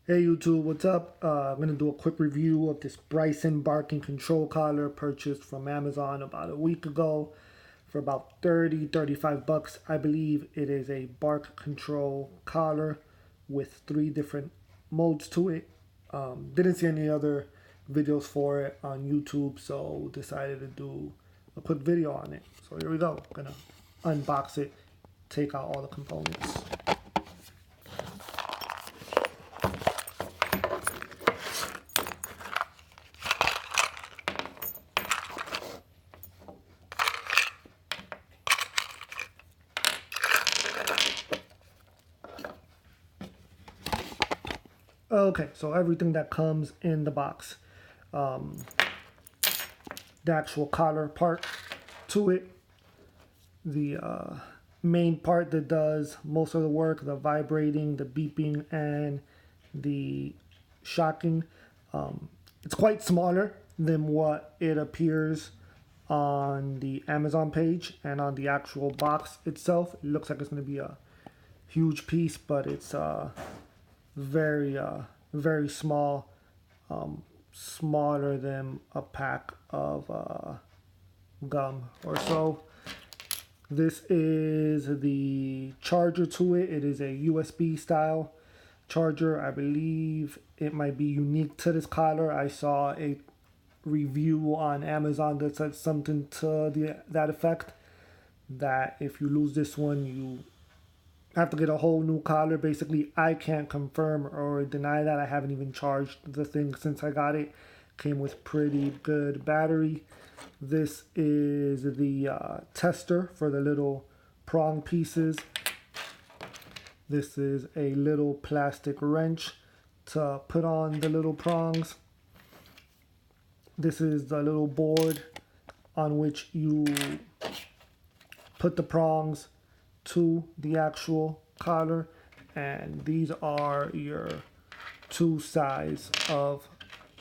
Hey YouTube, what's up? I'm going to do a quick review of this Brison barking control collar purchased from Amazon about a week ago for about 35 bucks. I believe it is a bark control collar with 3 different modes to it. Didn't see any other videos for it on YouTube, so decided to do a quick video on it. So here we go. Gonna unbox it, take out all the components. Okay, so everything that comes in the box. Um, the actual collar part to it. The main part that does most of the work, the vibrating, the beeping, and the shocking. It's quite smaller than what it appears on the Amazon page and on the actual box itself. It looks like it's going to be a huge piece, but it's very small, smaller than a pack of gum or so. This is the charger to it. It is a USB style charger. I believe it might be unique to this collar. I saw a review on Amazon that said something to that effect, that if you lose this one, you have to get a whole new collar. Basically, I can't confirm or deny that. I haven't even charged the thing since I got it. Came with pretty good battery. This is the tester for the little prong pieces. This is a little plastic wrench to put on the little prongs. This is the little board on which you put the prongs to the actual collar, and these are your 2 sides of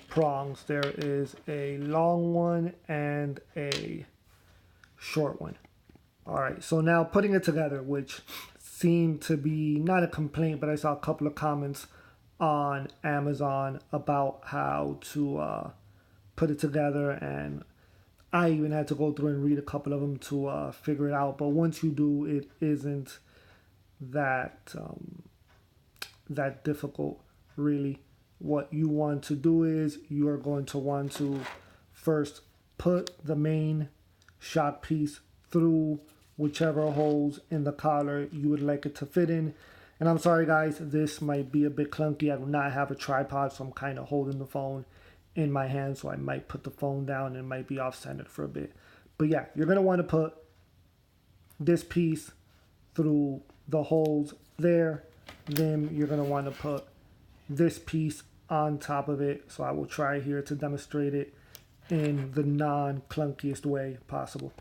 prongs. There is a long one and a short one. All right, so now putting it together, which seemed to be not a complaint, but I saw a couple of comments on Amazon about how to put it together, and I even had to go through and read a couple of them to figure it out. But once you do, it isn't that that difficult, really. What you want to do is you are going to want to first put the main shock piece through whichever holes in the collar you would like it to fit in. And I'm sorry guys, this might be a bit clunky. I do not have a tripod, so I'm kind of holding the phone in my hand, so I might put the phone down and it might be off-centered for a bit. But yeah, you're going to want to put this piece through the holes there. Then you're going to want to put this piece on top of it. So I will try here to demonstrate it in the non-clunkiest way possible.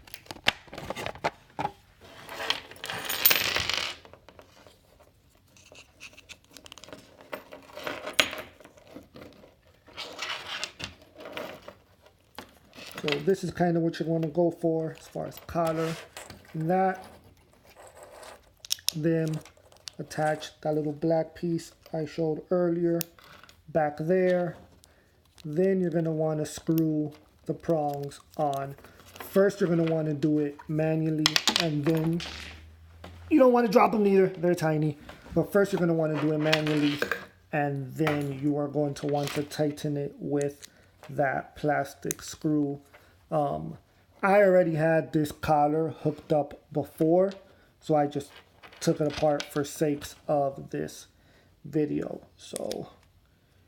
So this is kind of what you want to go for as far as collar. And that, then attach that little black piece I showed earlier back there. Then you're going to want to screw the prongs on. First, you're going to want to do it manually, and then you don't want to drop them either. They're tiny. But first, you're going to want to do it manually, and then you are going to want to tighten it with that plastic screw. I already had this collar hooked up before, so I just took it apart for sakes of this video. So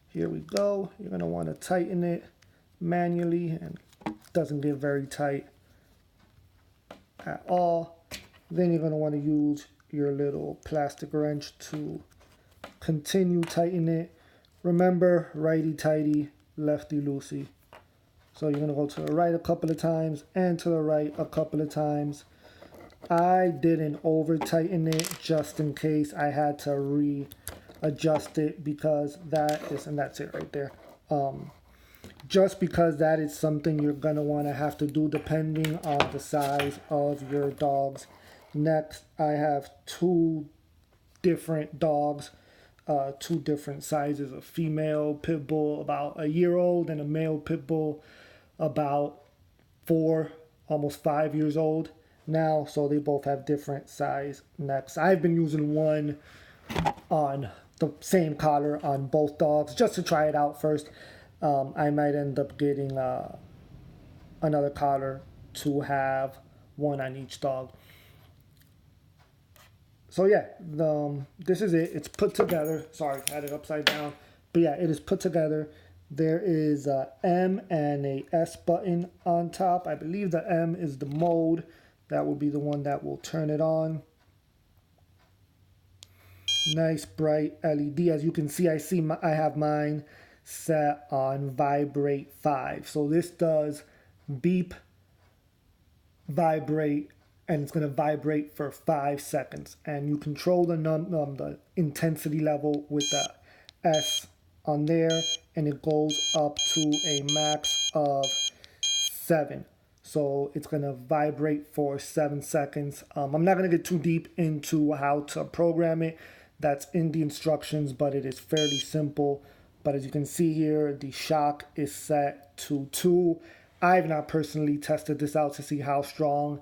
here we go. You're going to want to tighten it manually, and it doesn't get very tight at all. Then you're going to want to use your little plastic wrench to continue tightening it. Remember, righty-tighty, lefty-loosey. So you're going to go to the right a couple of times and to the right a couple of times. I didn't over tighten it just in case I had to readjust it, because that is, and that's it right there. Just because that is something you're going to want to have to do depending on the size of your dog's neck. I have 2 different dogs. two different sizes: a female pit bull about a year old and a male pit bull about 4, almost 5 years old now. So they both have different size necks. I've been using one on the same collar on both dogs just to try it out first. I might end up getting another collar to have one on each dog. So yeah, this is it. It's put together. Sorry, I had it upside down. But yeah, it is put together. There is a M and a S button on top. I believe the M is the mode. That will be the one that will turn it on. Nice bright LED. As you can see, I have mine set on vibrate 5. So this does beep, vibrate, and it's going to vibrate for 5 seconds. And you control the intensity level with the S on there, and it goes up to a max of 7. So it's going to vibrate for 7 seconds. I'm not going to get too deep into how to program it. That's in the instructions, but it is fairly simple. But as you can see here, the shock is set to 2. I've not personally tested this out to see how strong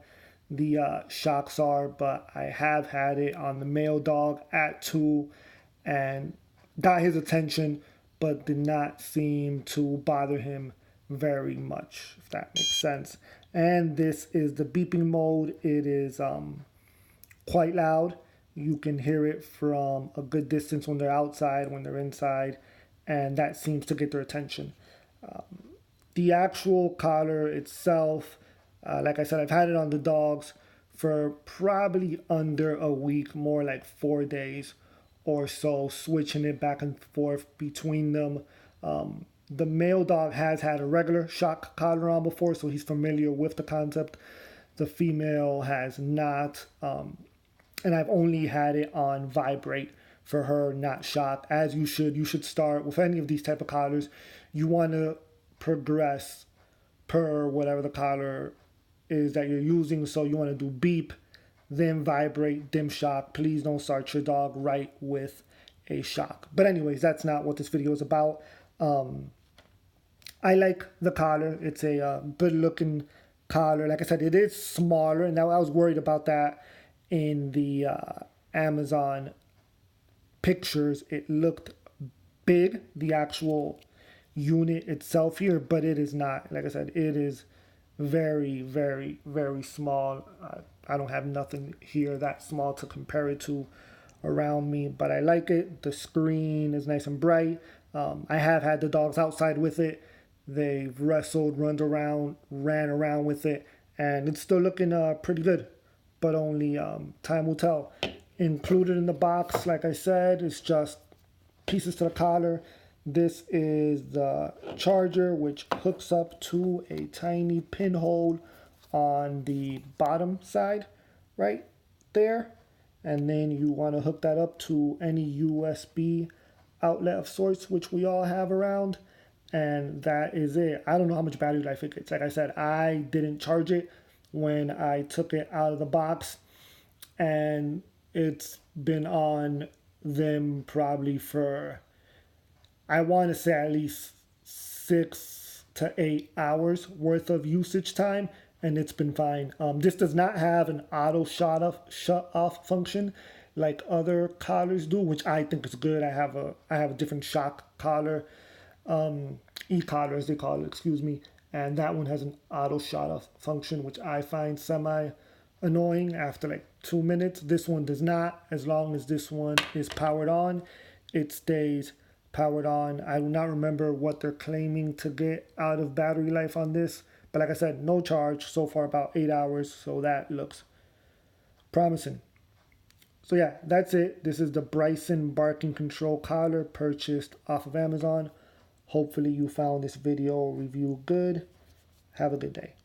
the shocks are, but I have had it on the male dog at 2 and got his attention, but did not seem to bother him very much, if that makes sense. And this is the beeping mode. It is quite loud. You can hear it from a good distance when they're outside, when they're inside, and that seems to get their attention. The actual collar itself, like I said, I've had it on the dogs for probably under a week, more like 4 days or so, switching it back and forth between them. The male dog has had a regular shock collar on before, so he's familiar with the concept. The female has not, and I've only had it on vibrate for her, not shock, as you should. You should start with any of these type of collars. You want to progress per whatever the collar is that you're using. So you want to do beep, then vibrate, then shock. Please don't start your dog right with a shock. But anyways, that's not what this video is about. I like the collar. It's a good looking collar. Like I said, it is smaller, and I was worried about that in the Amazon pictures. It looked big, the actual unit itself here, but it is not. Like I said, it is very, very, very small. I don't have nothing here that small to compare it to around me, but I like it. The screen is nice and bright. I have had the dogs outside with it. They've wrestled, ran around with it, and it's still looking pretty good, but only time will tell. Included in the box, like I said, is just pieces to the collar. This is the charger, which hooks up to a tiny pinhole on the bottom side right there. And then you want to hook that up to any USB outlet of sorts, which we all have around. And that is it. I don't know how much battery life it gets. Like I said, I didn't charge it when I took it out of the box. And it's been on them probably for, I want to say, at least 6 to 8 hours worth of usage time, and it's been fine. This does not have an auto shut off function like other collars do, which I think is good. I have a different shock collar, e-collar as they call it, excuse me, and that one has an auto shut off function, which I find semi annoying after like 2 minutes. This one does not. As long as this one is powered on, it stays powered on. I do not remember what they're claiming to get out of battery life on this, but like I said, no charge so far, about 8 hours, so that looks promising. So yeah, that's it. This is the Brison barking control collar purchased off of Amazon. Hopefully you found this video review good. Have a good day.